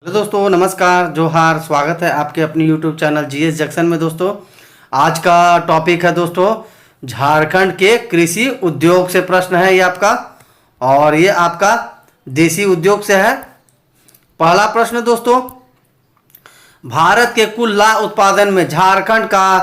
तो दोस्तों नमस्कार, जोहार, स्वागत है आपके अपनी यूट्यूब चैनल जीएस जंक्शन में। दोस्तों आज का टॉपिक है दोस्तों झारखंड के कृषि उद्योग से प्रश्न है ये आपका, और ये आपका देसी उद्योग से है। पहला प्रश्न दोस्तों, भारत के कुल ला उत्पादन में झारखंड का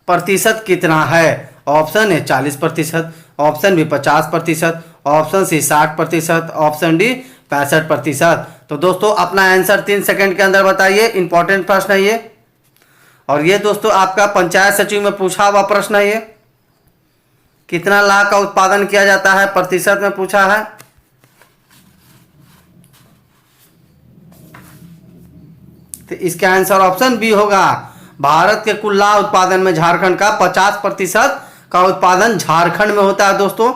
प्रतिशत कितना है? Option A 40%, option B 50%, option C 60%, option D 65%। तो दोस्तों अपना आंसर 3 सेकंड के अंदर बताइए। इंपॉर्टेंट प्रश्न है ये, और ये दोस्तों आपका पंचायत सचिव में पूछा हुआ प्रश्न है ये। कितना लाख का उत्पादन किया जाता है, प्रतिशत में पूछा है। तो इसका आंसर ऑप्शन बी होगा। भारत के कुल ला उत्पादन में झारखंड का 50% का उत्पादन झारखंड में होता है दोस्तों।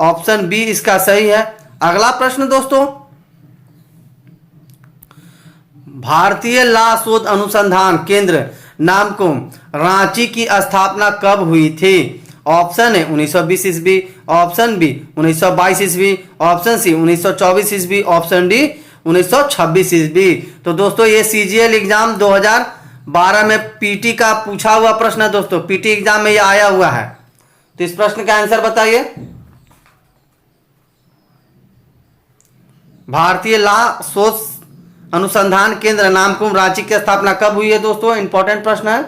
ऑप्शन बी इसका सही है। अगला प्रश्न दोस्तों, भारतीय ला शोध अनुसंधान केंद्र नामकुम रांची की स्थापना कब हुई थी? ऑप्शन ए 1920 ईस्वी, ऑप्शन बी 1922 ईस्वी, ऑप्शन सी 1924 ईस्वी, ऑप्शन डी 1926 ईस्वी। तो दोस्तों ये सीजीएल एग्जाम 2012 में पीटी का पूछा हुआ प्रश्न है दोस्तों। पीटी एग्जाम में ये आया हुआ है। तो इस प्रश्न का आंसर बताइए। भारतीय ला शोध अनुसंधान केंद्र नामकुम रांची की स्थापना कब हुई है दोस्तों? इंपॉर्टेंट प्रश्न है।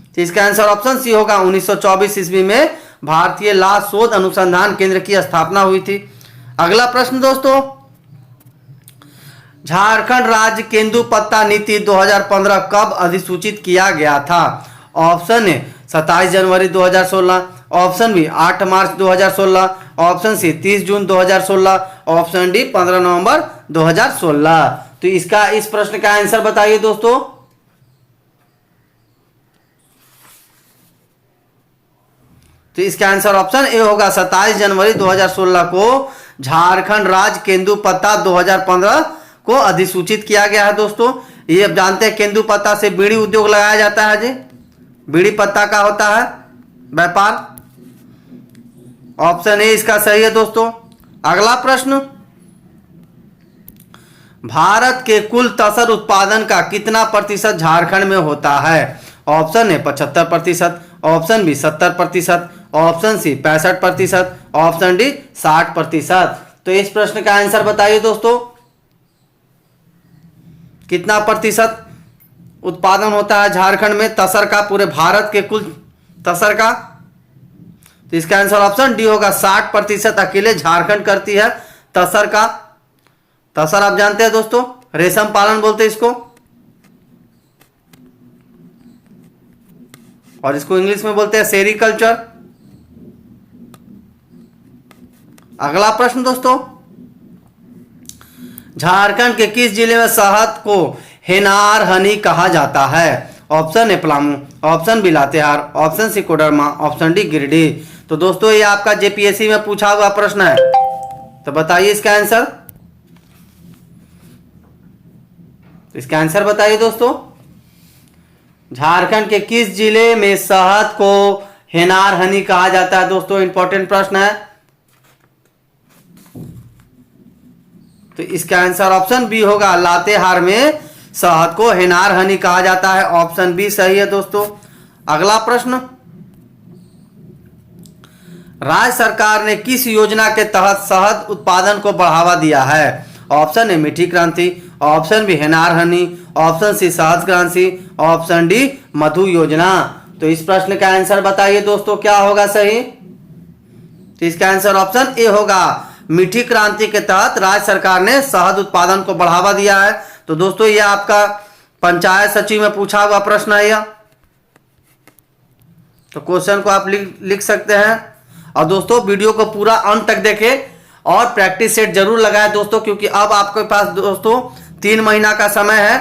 तो इसका आंसर ऑप्शन सी होगा। 1924 ईस्वी में भारतीय ला शोध अनुसंधान केंद्र की स्थापना हुई थी। अगला प्रश्न दोस्तों, झारखंड राज्य केंदुपत्ता नीति 2015 कब अधिसूचित किया गया था? ऑप्शन ए 27 जनवरी 2016, ऑप्शन बी 8 मार्च 2016, ऑप्शन सी 30 जून 2016, ऑप्शन डी 15 नवंबर 2016। तो इसका इस प्रश्न का आंसर बताइए दोस्तों। तो इसका आंसर ऑप्शन ए होगा। 27 जनवरी 2016 को झारखंड राज्य केंदुपत्ता 2015 को अधिसूचित किया गया है दोस्तों। ये अब जानते हैं केंदुपत्ता से बीड़ी उद्योग लगाया जाता है जी। बीड़ी पत्ता का होता है व्यापार। ऑप्शन ए इसका सही है दोस्तों। अगला प्रश्न, भारत के कुल तसर उत्पादन का कितना प्रतिशत झारखंड में होता है? Option A 75%, option B 70%, option C 65%, option D 60%। तो इस प्रश्न का आंसर बताइए दोस्तों। कितना प्रतिशत उत्पादन होता है झारखंड में तसर का, पूरे भारत के कुल तसर का? तो इसका आंसर ऑप्शन डी होगा। 60% अकेले झारखंड करती है तसर का। तसर आप जानते हैं दोस्तों, रेशम पालन बोलते हैं इसको, और इसको इंग्लिश में बोलते हैं सेरीकल्चर। अगला प्रश्न दोस्तों, झारखंड के किस जिले में शहद को हेनार हनी कहा जाता है? Option A Palamu, option B Latehar, option C Koderma, option D Giridih. तो दोस्तों ये आपका जेपीएससी में पूछा हुआ प्रश्न है। तो बताइए इसका आंसर। इसका आंसर बताइए दोस्तों। झारखंड के किस जिले में शहद को हेनार हनी कहा जाता है दोस्तों? इंपॉर्टेंट प्रश्न है। तो इसका आंसर ऑप्शन बी होगा। लातेहार में शहद को हेनार हनी कहा जाता है। ऑप्शन बी सही है दोस्तों। अगला प्रश्न, राज्य सरकार ने किस योजना के तहत शहद उत्पादन को बढ़ावा दिया है? ऑप्शन ए मीठी क्रांति, ऑप्शन बी हेनार हनी, ऑप्शन सी शहद क्रांति, ऑप्शन डी मधु योजना। तो इस प्रश्न का आंसर बताइए दोस्तों, क्या होगा सही? तो इसका आंसर ऑप्शन ए होगा। मीठी क्रांति के तहत राज्य सरकार ने शहद उत्पादन को बढ़ावा दिया है। तो दोस्तों ये आपका पंचायत सचिव में पूछा हुआ प्रश्न है यह। तो क्वेश्चन को आप लिख सकते हैं। और दोस्तों वीडियो को पूरा अंत तक देखें और प्रैक्टिस सेट जरूर लगाएं दोस्तों, क्योंकि अब आपके पास दोस्तों 3 महीना का समय है।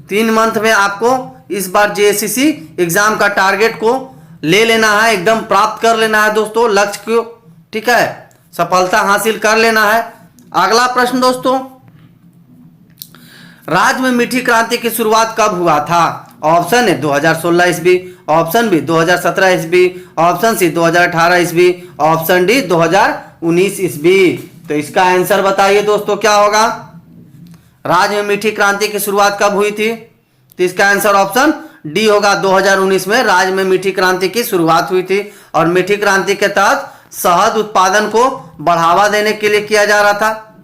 3 मंथ में आपको इस बार जेएससीसी एग्जाम का टारगेट को ले लेना है, एकदम प्राप्त कर लेना है दोस्तों, लक्ष्य को, ठीक है, सफलता हासिल कर लेना है। अगला प्रश्न दोस्तों, राज्य में मीठी क्रांति की शुरुआत कब हुआ था? ऑप्शन ए 2016 ईस्वी, ऑप्शन बी 2017 ईस्वी, ऑप्शन सी 2018 ईस्वी, ऑप्शन डी 2019 ईस्वी। तो इसका आंसर बताइए दोस्तों क्या होगा। राज्य में मीठी क्रांति की शुरुआत कब हुई थी? तो इसका आंसर ऑप्शन डी होगा, 2019 में राज्य में मीठी क्रांति की शुरुआत हुई थी। और मीठी क्रांति के तहत शहद उत्पादन को बढ़ावा देने के लिए किया जा रहा था।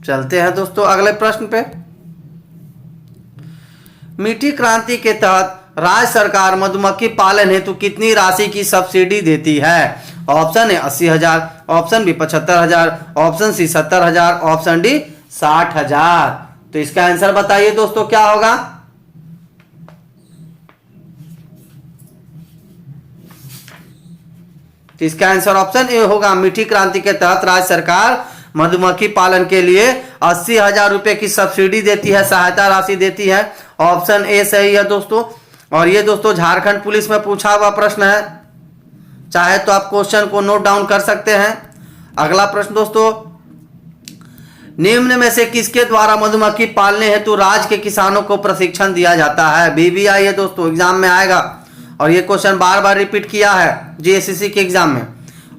चलते हैं दोस्तों अगले प्रश्न पे। मीठी क्रांति के तहत राज्य सरकार मधुमक्खी पालन हेतु कितनी राशि की सब्सिडी देती है? Option A 80,000, option B 75,000, option C 70,000, option D 60,000। तो इसका आंसर बताइए दोस्तों क्या होगा? तो इसका आंसर ऑप्शन ए होगा, मीठी क्रांति के तहत राज्य सरकार मधुमक्खी पालन के लिए 80,000 रुपए की सब्सिडी देती है, सहायता राशि देती है। ऑप्शन ए सही है दोस्तों। और ये दोस्तों झारखंड पुलिस में पूछा हुआ प्रश्न है, चाहे तो आप क्वेश्चन को नोट डाउन कर सकते हैं। अगला प्रश्न दोस्तों, निम्न में से किसके द्वारा मधुमक्खी पालने हेतु राज्य के किसानों को प्रशिक्षण दिया जाता है? बीबीआई है दोस्तों, एग्जाम में आएगा और ये क्वेश्चन बार बार रिपीट किया है जीएससीसी के एग्जाम में।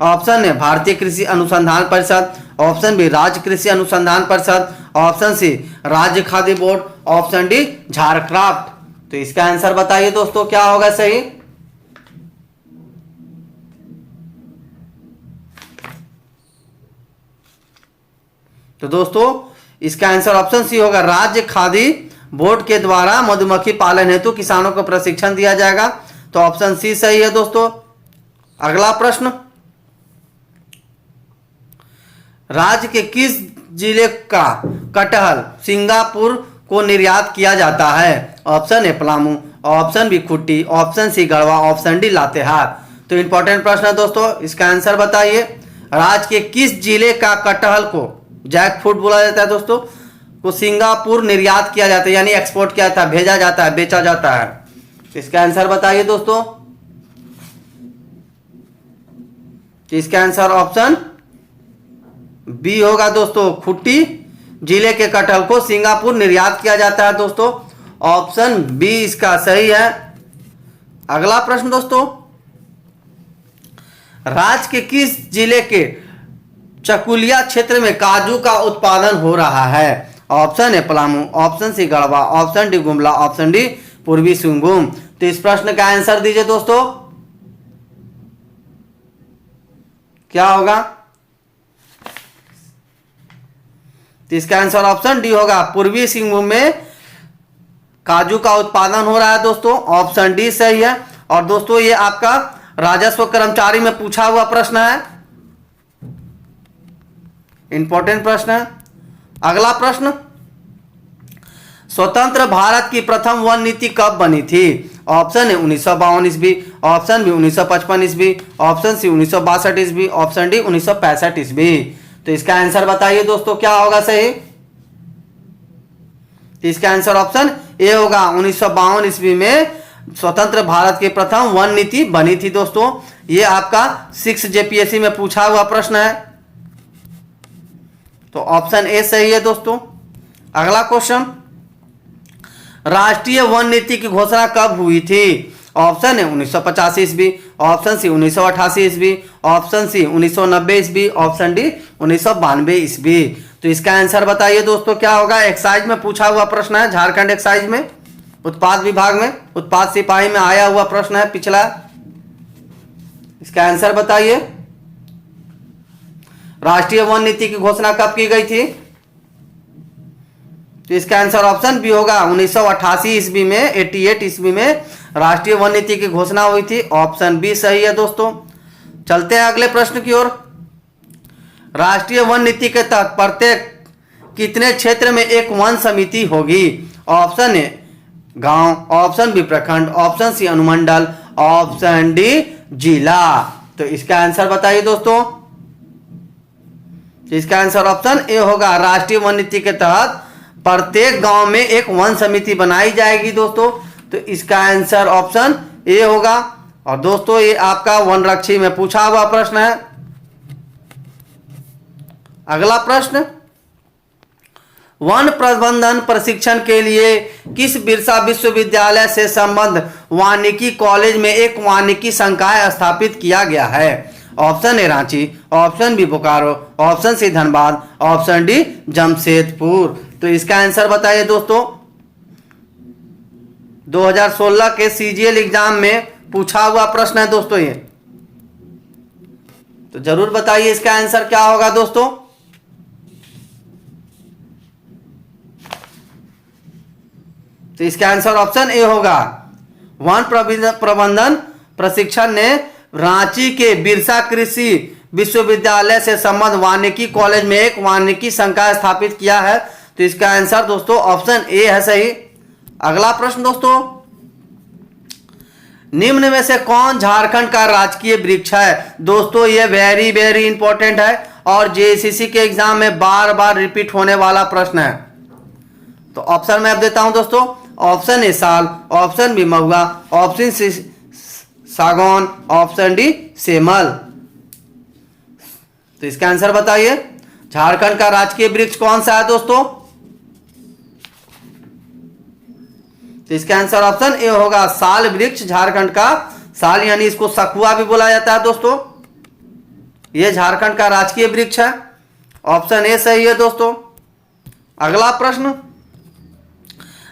ऑप्शन है भारतीय कृषि अनुसंधान परिषद, ऑप्शन बी राज्य कृषि अनुसंधान परिषद, ऑप्शन सी राज्य खाद्य बोर्ड, ऑप्शन डी झारक्राफ्ट। तो इसका आंसर बताइए दोस्तों क्या होगा सही? तो दोस्तों इसका आंसर ऑप्शन सी होगा, राज्य खाद्य बोर्ड के द्वारा मधुमक्खी पालन हेतु किसानों को प्रशिक्षण दिया जाएगा। तो ऑप्शन सी सही है दोस्तों। अगला प्रश्न, राज्य के किस जिले का कटहल सिंगापुर को निर्यात किया जाता है? Option A Palamu, option B Khunti, option C Garhwa, option D Latehar. तो इंपॉर्टेंट प्रश्न है दोस्तों, इसका आंसर बताइए। राज्य के किस जिले का कटहल को, जैक फ्रूट बोला जाता है दोस्तों, को सिंगापुर निर्यात किया जाता है, यानी एक्सपोर्ट किया जाता है, भेजा जाता है, बेचा जाता है। इसका आंसर बताइए दोस्तों। इसका आंसर ऑप्शन बी होगा दोस्तों, खुट्टी जिले के कटहल को सिंगापुर निर्यात किया जाता है दोस्तों। ऑप्शन बी इसका सही है। अगला प्रश्न दोस्तों, राज्य के किस जिले के चकुलिया क्षेत्र में काजू का उत्पादन हो रहा है? Option A Palamu, option C Garhwa, option D Gumla, option D Purbi Singhbhum. तो इस प्रश्न का आंसर दीजिए दोस्तों क्या होगा? तो इसका आंसर ऑप्शन डी होगा, पूर्वी सिंहभूम में काजू का उत्पादन हो रहा है दोस्तों। ऑप्शन डी सही है। और दोस्तों ये आपका राजस्व कर्मचारी में पूछा हुआ प्रश्न है, इंपॉर्टेंट प्रश्न है। अगला प्रश्न, स्वतंत्र भारत की प्रथम वन नीति कब बनी थी? ऑप्शन है 1952 ईस्वी, ऑप्शन बी 1955 ईस्वी, ऑप्शन सी 1962 ईस्वी, ऑप्शन डी 1965 ईस्वी। तो इसका आंसर बताइए दोस्तों क्या होगा सही? तो इसका आंसर ऑप्शन ए होगा, 1952 ईस्वी में स्वतंत्र भारत की प्रथम वन नीति बनी थी दोस्तों। ये आपका 6 जेपीएससी में पूछा हुआ प्रश्न है, तो ऑप्शन ए सही है दोस्तों। अगला क्वेश्चन, राष्ट्रीय वन नीति की घोषणा कब हुई थी? ऑप्शन है 1985 ईस्वी, ऑप्शन सी 1988 ईस्वी, ऑप्शन सी 1990 ईस्वी, ऑप्शन डी 1992 ईस्वी। तो इसका आंसर बताइए दोस्तों क्या होगा? एक्साइज में पूछा हुआ प्रश्न है, झारखंड एक्साइज में, उत्पाद विभाग में, उत्पाद सिपाही में आया हुआ प्रश्न है पिछला। इसका आंसर बताइए, राष्ट्रीय वन नीति की घोषणा कब की गई थी? तो इसका आंसर ऑप्शन बी होगा, 1988 ईस्वी में, 88 ईस्वी में राष्ट्रीय वन नीति की घोषणा हुई थी। ऑप्शन बी सही है दोस्तों। चलते हैं अगले प्रश्न की ओर। राष्ट्रीय वन नीति के तहत प्रत्येक कितने क्षेत्र में एक वन समिति होगी? ऑप्शन ए गांव, ऑप्शन बी प्रखंड, ऑप्शन सी अनुमंडल, ऑप्शन डी जिला। तो इसका आंसर बताइए दोस्तों। इसका आंसर ऑप्शन ए होगा, राष्ट्रीय वन नीति के तहत प्रत्येक गांव में एक वन समिति बनाई जाएगी दोस्तों। तो इसका आंसर ऑप्शन ए होगा। और दोस्तों ये आपका वनरक्षी में पूछा हुआ प्रश्न है। अगला प्रश्न, वन प्रबंधन प्रशिक्षण के लिए किस बिरसा विश्वविद्यालय से संबद्ध वानिकी कॉलेज में एक वानिकी संकाय स्थापित किया गया है? Option A Ranchi, option B Bokaro, option C Dhanbad, option D Jamshedpur. तो इसका आंसर बताइए दोस्तों। 2016 के सीजीएल एग्जाम में पूछा हुआ प्रश्न है दोस्तों ये, तो जरूर बताइए इसका आंसर क्या होगा दोस्तों। तो इसका आंसर ऑप्शन ए होगा। वन प्रबंधन प्रशिक्षण ने रांची के बिरसा कृषि विश्वविद्यालय से संबद्ध वानिकी कॉलेज में एक वानिकी संकाय स्थापित किया है। तो इसका आंसर दोस्तों ऑप्शन ए है सही। अगला प्रश्न दोस्तों, निम्न में से कौन झारखंड का राजकीय वृक्ष है। दोस्तों ये वेरी वेरी इंपॉर्टेंट है और जेएसएससी के एग्जाम में बार बार रिपीट होने वाला प्रश्न है। तो ऑप्शन मैं अब देता हूं दोस्तों। ऑप्शन ए साल, ऑप्शन बी महुआ, ऑप्शन सी सागौन, ऑप्शन डी सेमल। तो इसका आंसर बताइए, झारखंड का राजकीय वृक्ष कौन सा है दोस्तों। तो इसका आंसर ऑप्शन ए होगा, साल वृक्ष झारखंड का। साल यानी इसको सखुआ भी बोला जाता है दोस्तों। यह झारखंड का राजकीय वृक्ष है। ऑप्शन ए सही है दोस्तों। अगला प्रश्न,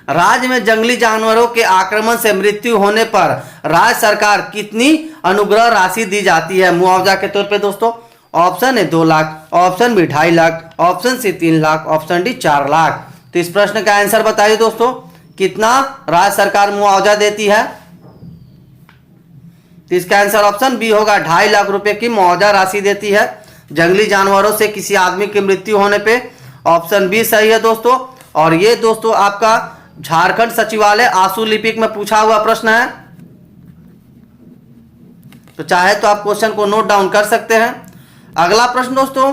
राज्य में जंगली जानवरों के आक्रमण से मृत्यु होने पर राज्य सरकार कितनी अनुग्रह राशि दी जाती है मुआवजा के तौर पे दोस्तों। Option A 2 lakh, option B 2.5 lakh, option C 3 lakh, option D 4 lakh. तो इस प्रश्न का आंसर बताइए दोस्तों, कितना राज्य सरकार मुआवजा देती है। तो इसका आंसर ऑप्शन बी होगा, 2.5 लाख रुपए की मुआवजा राशि देती है जंगली जानवरों से किसी आदमी की मृत्यु होने पे। ऑप्शन बी सही है दोस्तों। और ये दोस्तों आपका झारखंड सचिवालय आशु लिपिक में पूछा हुआ प्रश्न है, तो चाहे तो आप क्वेश्चन को नोट डाउन कर सकते हैं। अगला प्रश्न दोस्तों,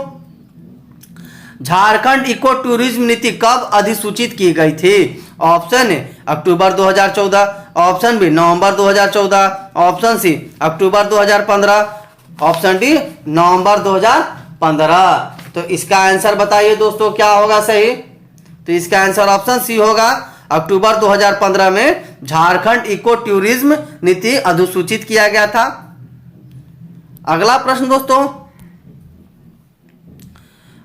झारखंड इको टूरिज्म नीति कब अधिसूचित की गई थी। ऑप्शन ए अक्टूबर 2014, ऑप्शन बी नवंबर 2014, ऑप्शन सी अक्टूबर 2015, ऑप्शन डी नवंबर 2015। तो इसका आंसर बताइए दोस्तों क्या होगा सही। तो इसका आंसर ऑप्शन सी होगा, अक्टूबर 2015 में झारखंड इको टूरिज्म नीति अधिसूचित किया गया था। अगला प्रश्न दोस्तों,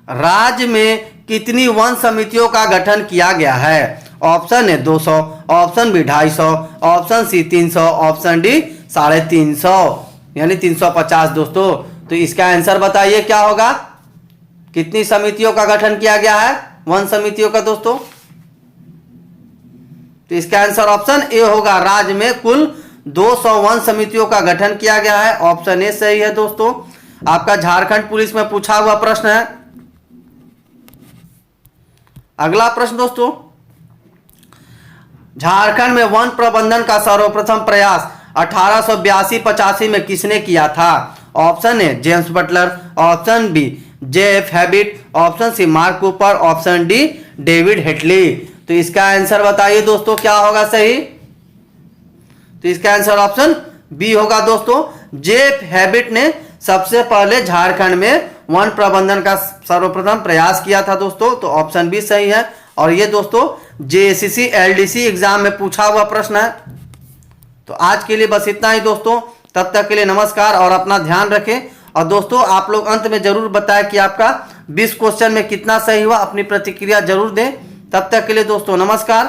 राज्य में कितनी वन समितियों का गठन किया गया है। Option A 200, option B 250, option C 300, option D 350 यानी 350 दोस्तों। तो इसका आंसर बताइए क्या होगा, कितनी समितियों का गठन किया गया है वन समितियों का दोस्तों। तो इसका आंसर ऑप्शन ए होगा, राज्य में कुल 200 वन समितियों का गठन किया गया है। ऑप्शन ए सही है दोस्तों। आपका झारखंड पुलिस में पूछा हुआ प्रश्न है। अगला प्रश्न दोस्तों, झारखंड में वन प्रबंधन का सर्वप्रथम प्रयास 1882-85 में किसने किया था। Option A James Butler, option B JF Habit, option C Mark Cooper, option D David Hatley. तो इसका आंसर बताइए दोस्तों क्या होगा सही। तो इसका आंसर ऑप्शन बी होगा दोस्तों। जेएफ हैबिट ने सबसे पहले झारखंड में वन प्रबंधन का सर्वप्रथम प्रयास किया था दोस्तों। तो ऑप्शन बी सही है। और ये दोस्तों जेएसएससी एलडीसी एग्जाम में पूछा हुआ प्रश्न है। तो आज के लिए बस इतना ही दोस्तों। तब तक के लिए नमस्कार और अपना ध्यान रखें। और दोस्तों आप लोग अंत में जरूर बताएं कि आपका 20 क्वेश्चन में कितना सही हुआ, अपनी प्रतिक्रिया जरूर दें। तब तक के लिए दोस्तों नमस्कार।